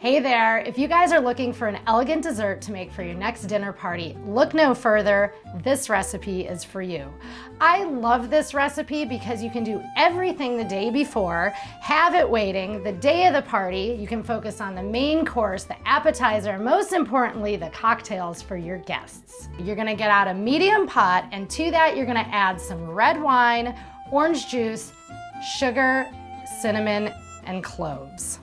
Hey there, if you guys are looking for an elegant dessert to make for your next dinner party, look no further, this recipe is for you. I love this recipe because you can do everything the day before, have it waiting, the day of the party, you can focus on the main course, the appetizer, most importantly, the cocktails for your guests. You're gonna get out a medium pot, and to that you're gonna add some red wine, orange juice, sugar, cinnamon, and cloves.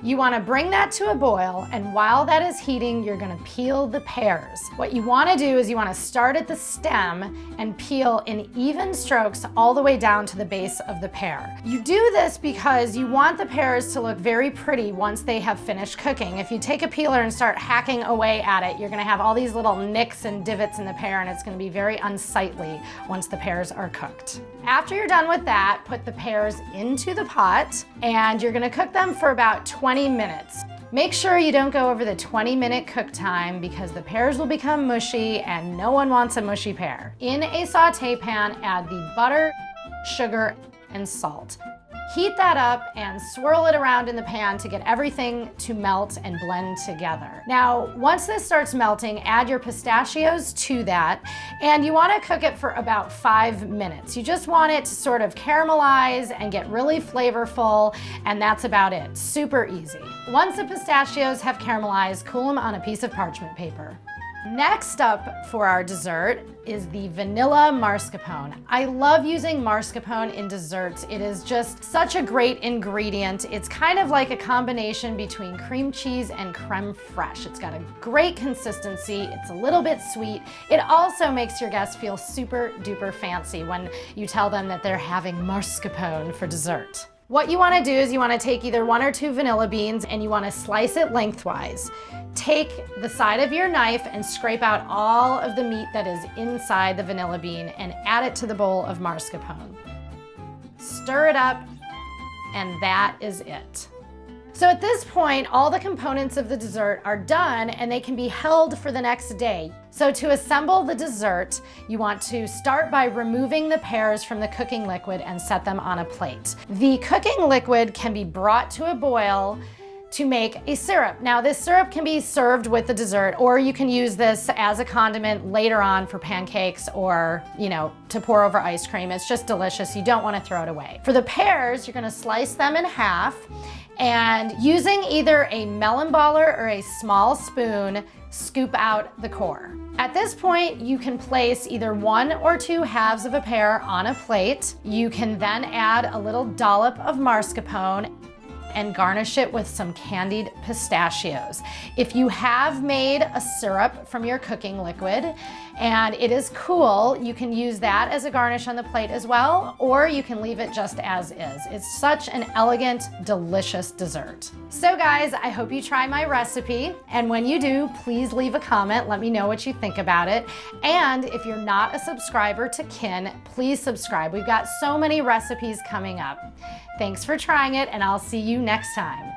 You want to bring that to a boil, and while that is heating, you're going to peel the pears. What you want to do is you want to start at the stem and peel in even strokes all the way down to the base of the pear. You do this because you want the pears to look very pretty once they have finished cooking. If you take a peeler and start hacking away at it, you're going to have all these little nicks and divots in the pear, and it's going to be very unsightly once the pears are cooked. After you're done with that, put the pears into the pot, and you're going to cook them for about 20 minutes. Make sure you don't go over the 20-minute cook time because the pears will become mushy and no one wants a mushy pear. In a saute pan, add the butter, sugar, and salt. Heat that up and swirl it around in the pan to get everything to melt and blend together. Now, once this starts melting, add your pistachios to that, and you want to cook it for about 5 minutes. You just want it to sort of caramelize and get really flavorful, and that's about it. Super easy. Once the pistachios have caramelized, cool them on a piece of parchment paper. Next up for our dessert is the vanilla mascarpone. I love using mascarpone in desserts. It is just such a great ingredient. It's kind of like a combination between cream cheese and creme fraiche. It's got a great consistency. It's a little bit sweet. It also makes your guests feel super duper fancy when you tell them that they're having mascarpone for dessert. What you want to do is you want to take either 1 or 2 vanilla beans and you want to slice it lengthwise. Take the side of your knife and scrape out all of the meat that is inside the vanilla bean and add it to the bowl of mascarpone. Stir it up, and that is it. So at this point, all the components of the dessert are done and they can be held for the next day. So to assemble the dessert, you want to start by removing the pears from the cooking liquid and set them on a plate. The cooking liquid can be brought to a boil to make a syrup. Now, this syrup can be served with the dessert, or you can use this as a condiment later on for pancakes or, to pour over ice cream. It's just delicious. You don't want to throw it away. For the pears, you're going to slice them in half, and using either a melon baller or a small spoon, scoop out the core. At this point, you can place either 1 or 2 halves of a pear on a plate. You can then add a little dollop of mascarpone and garnish it with some candied pistachios. If you have made a syrup from your cooking liquid and it is cool, you can use that as a garnish on the plate as well, or you can leave it just as is. It's such an elegant, delicious dessert. So guys, I hope you try my recipe, and when you do, please leave a comment. Let me know what you think about it. And if you're not a subscriber to Kin, please subscribe. We've got so many recipes coming up. Thanks for trying it, and I'll see you next time.